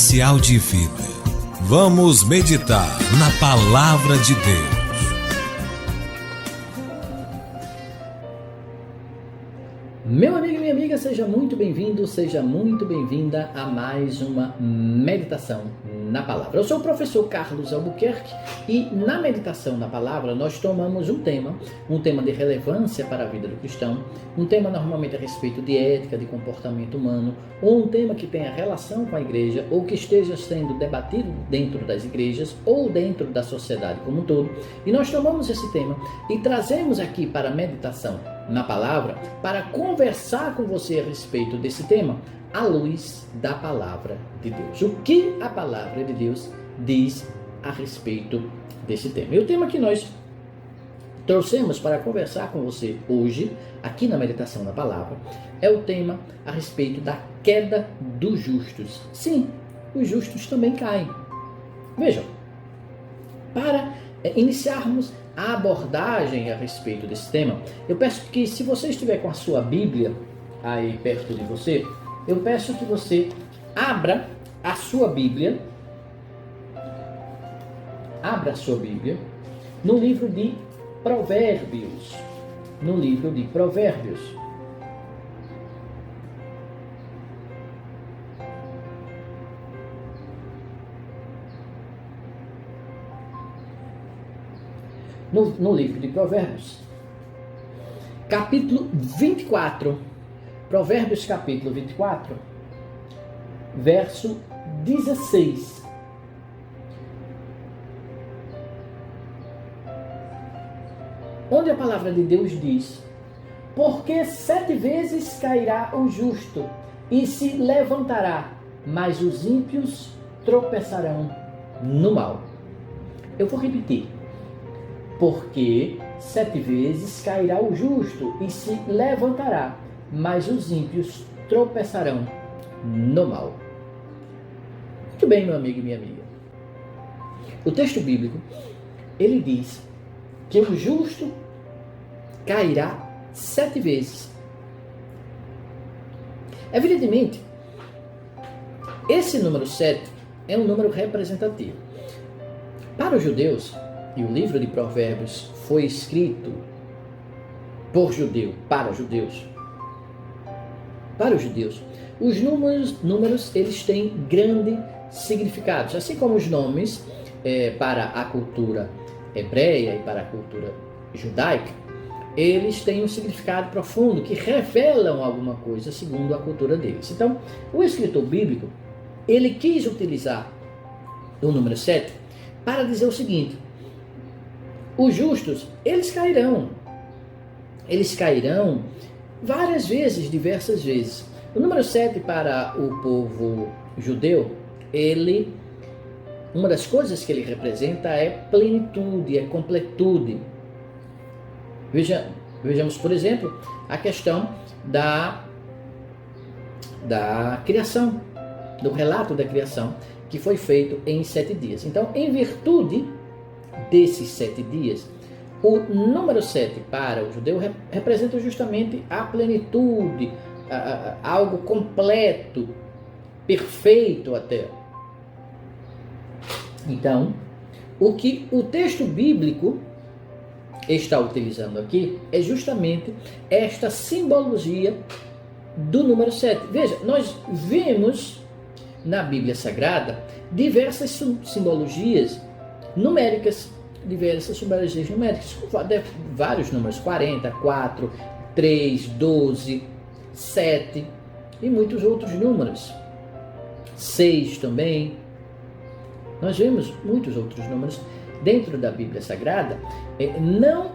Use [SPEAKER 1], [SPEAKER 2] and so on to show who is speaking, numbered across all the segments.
[SPEAKER 1] Manancial de vida. Vamos meditar na Palavra de Deus.
[SPEAKER 2] Meu amigo e minha amiga, seja muito bem-vindo, seja muito bem-vinda a mais uma meditação na Palavra. Eu sou o professor Carlos Albuquerque e na meditação na Palavra nós tomamos um tema de relevância para a vida do cristão, um tema normalmente a respeito de ética, de comportamento humano, ou um tema que tenha relação com a igreja, ou que esteja sendo debatido dentro das igrejas, ou dentro da sociedade como um todo. E nós tomamos esse tema e trazemos aqui para a meditação na Palavra para conversar com você a respeito desse tema à luz da Palavra de Deus. O que a Palavra de Deus diz a respeito desse tema? E o tema que nós trouxemos para conversar com você hoje, aqui na meditação da Palavra, é o tema a respeito da queda dos justos. Sim, os justos também caem. Vejam, para iniciarmos a abordagem a respeito desse tema, eu peço que, se você estiver com a sua Bíblia aí perto de você, eu peço que você abra a sua Bíblia no livro de Provérbios. No livro de Provérbios. No livro de Provérbios, capítulo 24, Provérbios capítulo 24, verso 16. Onde a palavra de Deus diz: porque 7 vezes cairá o justo e se levantará, mas os ímpios tropeçarão no mal. Eu vou repetir. Porque 7 vezes cairá o justo e se levantará, mas os ímpios tropeçarão no mal. Muito bem, meu amigo e minha amiga. O texto bíblico, ele diz que o justo cairá 7 vezes. Evidentemente, esse número 7 é um número representativo. Para os judeus, e o livro de Provérbios foi escrito por judeu, para judeus. Para os judeus, os números eles têm grande significado, assim como os nomes para a cultura hebreia e para a cultura judaica, eles têm um significado profundo que revelam alguma coisa segundo a cultura deles. Então, o escritor bíblico, ele quis utilizar o número 7 para dizer o seguinte: os justos, eles cairão várias vezes, diversas vezes. O número 7 para o povo judeu, uma das coisas que ele representa é plenitude, é completude. Vejamos, por exemplo, a questão da criação, do relato da criação, que foi feito em 7 dias. Então, em virtude desses 7 dias, o número 7 para o judeu representa justamente a plenitude, algo completo, perfeito até. Então, o que o texto bíblico está utilizando aqui é justamente esta simbologia do número 7. Veja, nós vemos na Bíblia Sagrada diversas simbologias numéricas, vários números: 40, 4, 3, 12, 7 e muitos outros números, 6 também. Nós vemos muitos outros números dentro da Bíblia Sagrada, não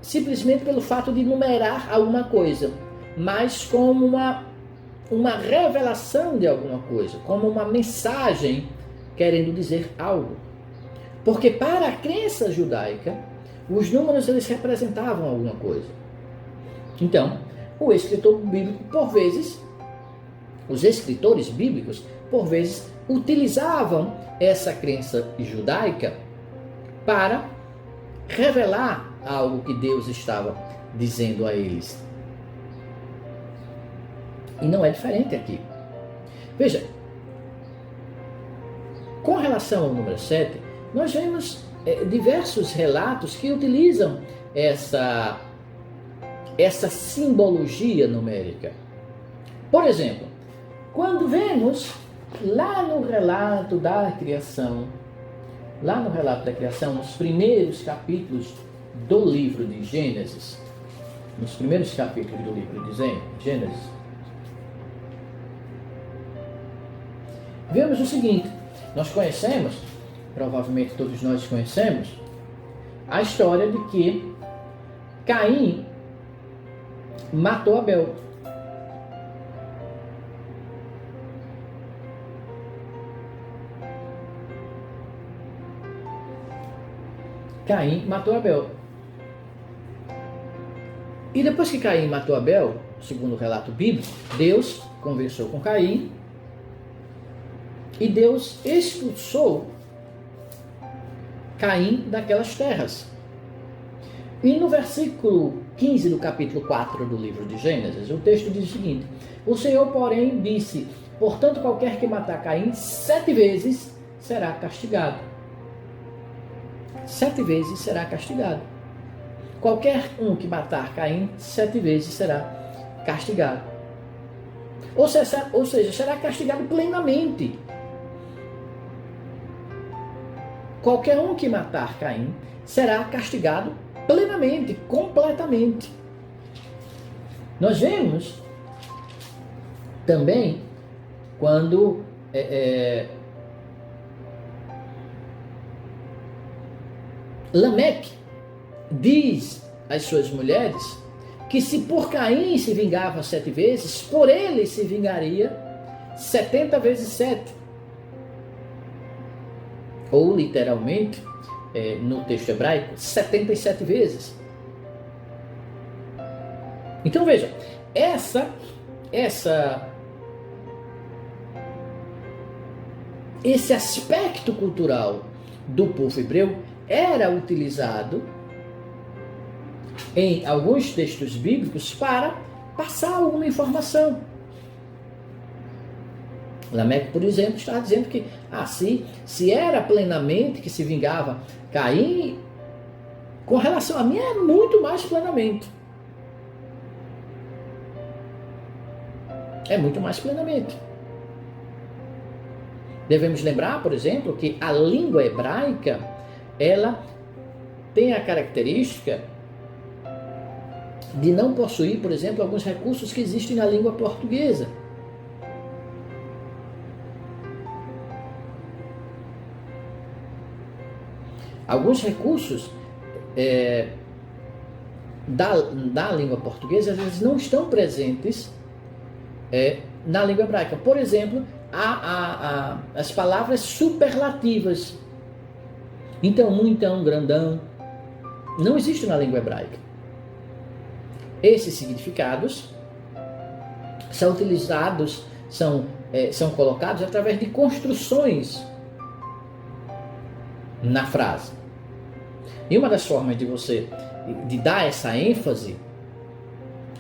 [SPEAKER 2] simplesmente pelo fato de numerar alguma coisa, mas como uma revelação de alguma coisa, como uma mensagem querendo dizer algo. Porque para a crença judaica, os números eles representavam alguma coisa. Então, o escritor bíblico, por vezes, os escritores bíblicos, por vezes, utilizavam essa crença judaica para revelar algo que Deus estava dizendo a eles. E não é diferente aqui. Veja, Com relação ao número 7, nós vemos diversos relatos que utilizam essa simbologia numérica. Por exemplo, quando vemos lá no relato da criação, nos primeiros capítulos do livro de Gênesis, vemos o seguinte: nós conhecemos, provavelmente todos nós conhecemos, a história de que Caim matou Abel. Caim matou Abel. E depois que Caim matou Abel, segundo o relato bíblico, Deus conversou com Caim e Deus expulsou Caim daquelas terras. E no versículo 15 do capítulo 4 do livro de Gênesis, o texto diz o seguinte: o Senhor, porém, disse: portanto, qualquer que matar Caim 7 vezes será castigado. 7 vezes será castigado. Qualquer um que matar Caim 7 vezes será castigado. Ou seja, será castigado plenamente. Qualquer um que matar Caim será castigado plenamente, completamente. Nós vemos também quando Lameque diz às suas mulheres que se por Caim se vingava 7 vezes, por ele se vingaria 70 vezes 7. Ou literalmente, no texto hebraico, 77 vezes. Então veja, esse aspecto cultural do povo hebreu era utilizado em alguns textos bíblicos para passar alguma informação. Lameque, por exemplo, está dizendo que se era plenamente que se vingava Caim, com relação a mim é muito mais plenamente. É muito mais plenamente. Devemos lembrar, por exemplo, que a língua hebraica, ela tem a característica de não possuir, por exemplo, alguns recursos que existem na língua portuguesa. Alguns recursos da língua portuguesa, às vezes, não estão presentes na língua hebraica. Por exemplo, as palavras superlativas. Então, muitão, grandão, não existem na língua hebraica. Esses significados são utilizados, são colocados através de construções na frase. E uma das formas de dar essa ênfase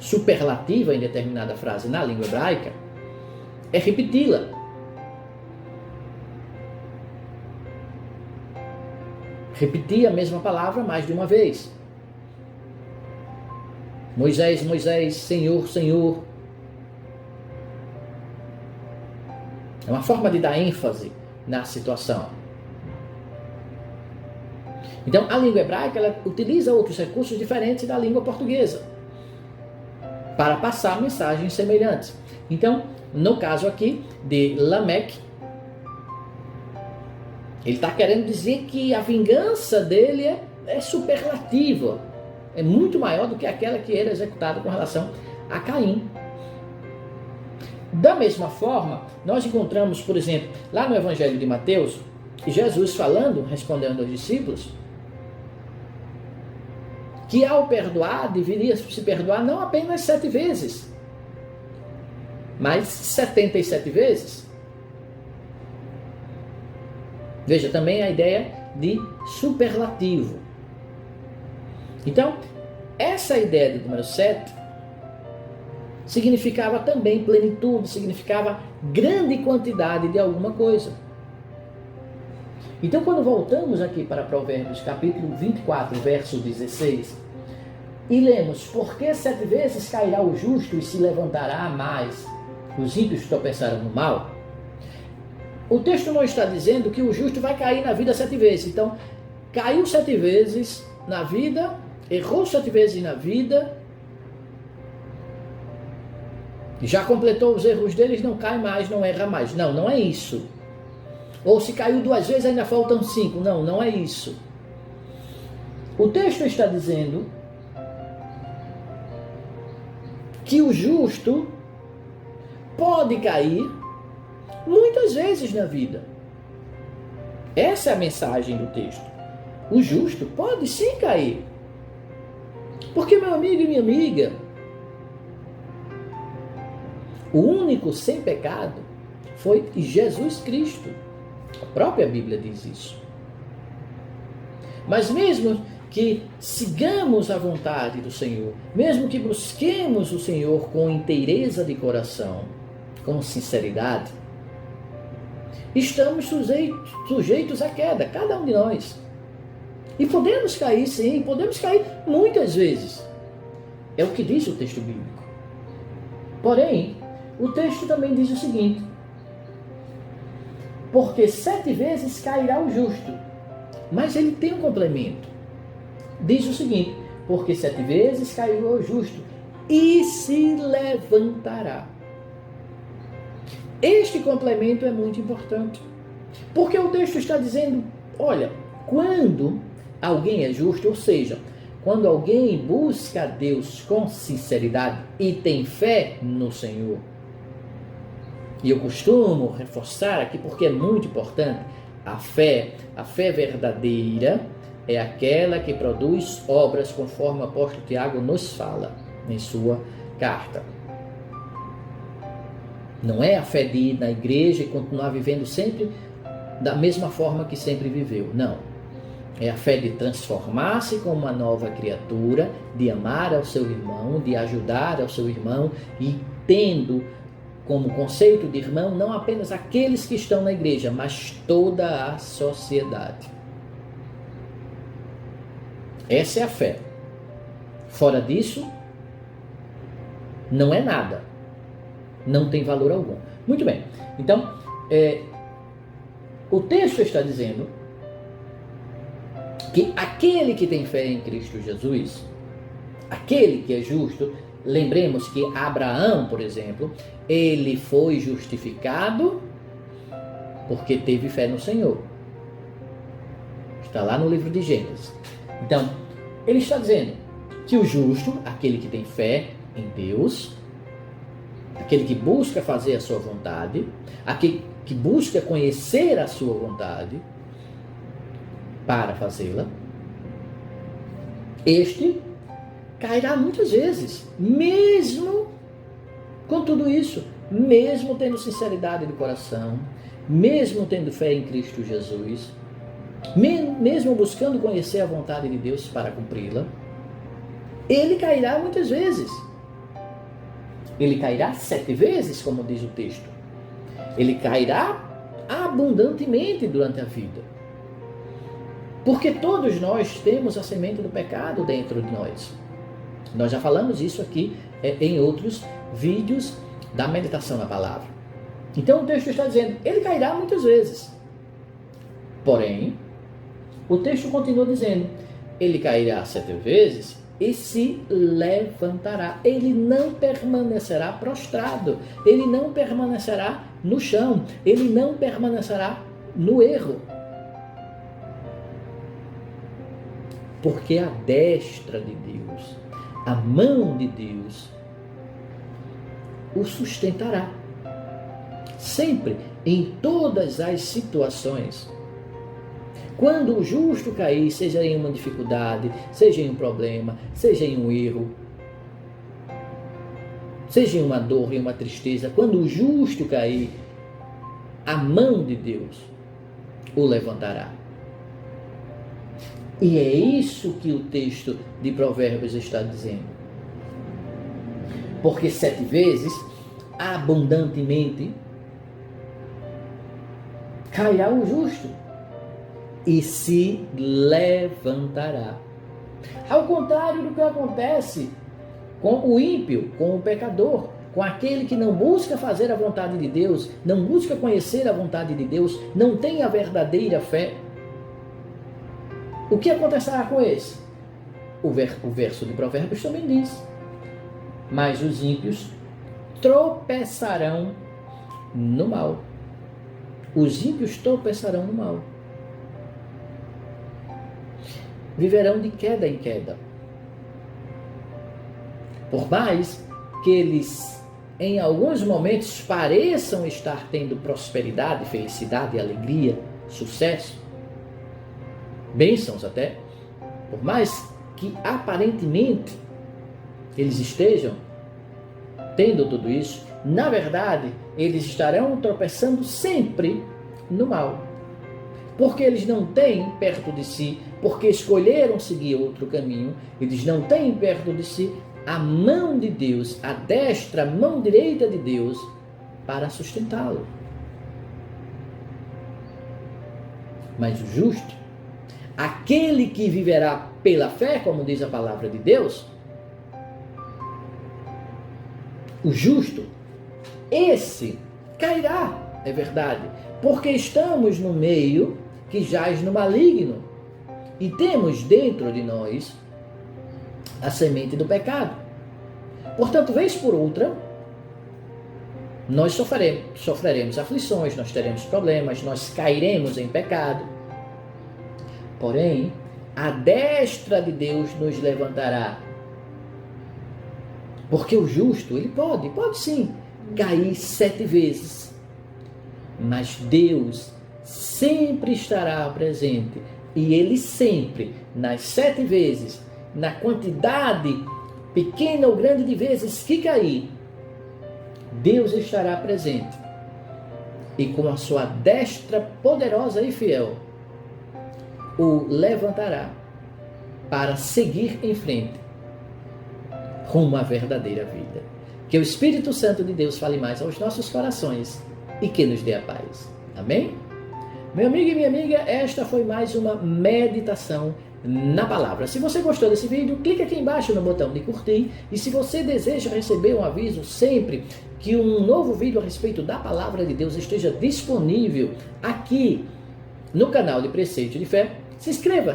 [SPEAKER 2] superlativa em determinada frase na língua hebraica é repeti-la. Repetir a mesma palavra mais de uma vez. Moisés, Moisés, Senhor, Senhor. É uma forma de dar ênfase na situação. Então, a língua hebraica ela utiliza outros recursos diferentes da língua portuguesa para passar mensagens semelhantes. Então, no caso aqui de Lameque, ele está querendo dizer que a vingança dele é superlativa, é muito maior do que aquela que era executada com relação a Caim. Da mesma forma, nós encontramos, por exemplo, lá no Evangelho de Mateus, Jesus respondendo aos discípulos, que ao perdoar, deveria se perdoar não apenas 7 vezes, mas 77 vezes. Veja também a ideia de superlativo. Então, essa ideia do número 7 significava também plenitude, significava grande quantidade de alguma coisa. Então, quando voltamos aqui para Provérbios, capítulo 24, verso 16, e lemos: porque 7 vezes cairá o justo e se levantará mais, os ímpios tropeçarão no mal. O texto não está dizendo que o justo vai cair na vida 7 vezes. Então, caiu 7 vezes na vida, errou 7 vezes na vida, já completou os erros deles, não cai mais, não erra mais. Não, não é isso. Ou se caiu 2 vezes, ainda faltam 5. Não, não é isso. O texto está dizendo que o justo pode cair muitas vezes na vida. Essa é a mensagem do texto. O justo pode sim cair. Porque, meu amigo e minha amiga, o único sem pecado foi Jesus Cristo. A própria Bíblia diz isso. Mas mesmo que sigamos a vontade do Senhor, mesmo que busquemos o Senhor com inteireza de coração, com sinceridade, estamos sujeitos à queda, cada um de nós. E podemos cair sim, podemos cair muitas vezes. É o que diz o texto bíblico. Porém, o texto também diz o seguinte: porque 7 vezes cairá o justo. Mas ele tem um complemento. Diz o seguinte: porque 7 vezes cairá o justo e se levantará. Este complemento é muito importante. Porque o texto está dizendo, olha, quando alguém é justo, ou seja, quando alguém busca a Deus com sinceridade e tem fé no Senhor, e eu costumo reforçar aqui porque é muito importante, a fé verdadeira é aquela que produz obras conforme o apóstolo Tiago nos fala em sua carta. Não é a fé de ir na igreja e continuar vivendo sempre da mesma forma que sempre viveu, não. É a fé de transformar-se como uma nova criatura, de amar ao seu irmão, de ajudar ao seu irmão e tendo como conceito de irmão não apenas aqueles que estão na igreja, mas toda a sociedade. Essa é a fé. Fora disso, não é nada. Não tem valor algum. Muito bem. Então, o texto está dizendo que aquele que tem fé em Cristo Jesus, aquele que é justo, lembremos que Abraão, por exemplo, ele foi justificado porque teve fé no Senhor. Está lá no livro de Gênesis. Então, ele está dizendo que o justo, aquele que tem fé em Deus, aquele que busca fazer a sua vontade, aquele que busca conhecer a sua vontade para fazê-la, este cairá muitas vezes, mesmo com tudo isso, mesmo tendo sinceridade de coração, mesmo tendo fé em Cristo Jesus, mesmo buscando conhecer a vontade de Deus para cumpri-la, ele cairá muitas vezes. Ele cairá 7 vezes, como diz o texto. Ele cairá abundantemente durante a vida. Porque todos nós temos a semente do pecado dentro de nós. Nós já falamos isso aqui em outros vídeos da meditação na palavra. Então o texto está dizendo, ele cairá muitas vezes. Porém, o texto continua dizendo, ele cairá 7 vezes e se levantará. Ele não permanecerá prostrado. Ele não permanecerá no chão. Ele não permanecerá no erro. Porque a destra de Deus, a mão de Deus, o sustentará. Sempre, em todas as situações. Quando o justo cair, seja em uma dificuldade, seja em um problema, seja em um erro, seja em uma dor, em uma tristeza, quando o justo cair, a mão de Deus o levantará. E é isso que o texto de Provérbios está dizendo. Porque 7 vezes, abundantemente, cairá o justo. e se levantará. Ao contrário do que acontece com o ímpio, com o pecador, com aquele que não busca fazer a vontade de Deus, não busca conhecer a vontade de Deus, não tem a verdadeira fé. O que acontecerá com esse? O verso de Provérbios também diz: mas os ímpios tropeçarão no mal. Os ímpios tropeçarão no mal. Viverão de queda em queda. Por mais que eles, em alguns momentos, pareçam estar tendo prosperidade, felicidade, alegria, sucesso, bênçãos até, por mais que aparentemente eles estejam tendo tudo isso, na verdade, eles estarão tropeçando sempre no mal. Porque eles não têm perto de si, porque escolheram seguir outro caminho, eles não têm perto de si a mão de Deus, a destra, a mão direita de Deus, para sustentá-lo. Mas o justo, aquele que viverá pela fé, como diz a palavra de Deus, o justo, esse cairá, é verdade, porque estamos no meio que jaz no maligno e temos dentro de nós a semente do pecado. Portanto, vez por outra, nós sofreremos aflições, nós teremos problemas, nós cairemos em pecado. Porém, a destra de Deus nos levantará. Porque o justo, ele pode sim, cair 7 vezes. Mas Deus sempre estará presente. E Ele sempre, nas 7 vezes, na quantidade pequena ou grande de vezes que cair, Deus estará presente. E com a sua destra poderosa e fiel, o levantará para seguir em frente rumo à verdadeira vida. Que o Espírito Santo de Deus fale mais aos nossos corações e que nos dê a paz. Amém? Meu amigo e minha amiga, esta foi mais uma meditação na palavra. Se você gostou desse vídeo, clique aqui embaixo no botão de curtir. E se você deseja receber um aviso sempre que um novo vídeo a respeito da palavra de Deus esteja disponível aqui no canal de Preceito de Fé, se inscreva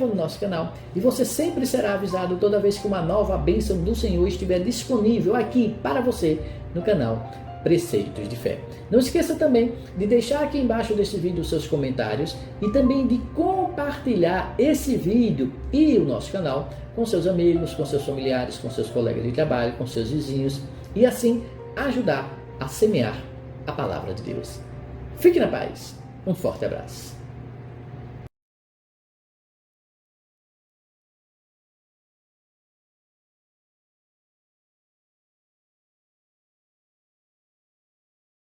[SPEAKER 2] no nosso canal e você sempre será avisado toda vez que uma nova bênção do Senhor estiver disponível aqui para você no canal Preceitos de Fé. Não esqueça também de deixar aqui embaixo desse vídeo os seus comentários e também de compartilhar esse vídeo e o nosso canal com seus amigos, com seus familiares, com seus colegas de trabalho, com seus vizinhos e assim ajudar a semear a palavra de Deus. Fique na paz. Um forte abraço.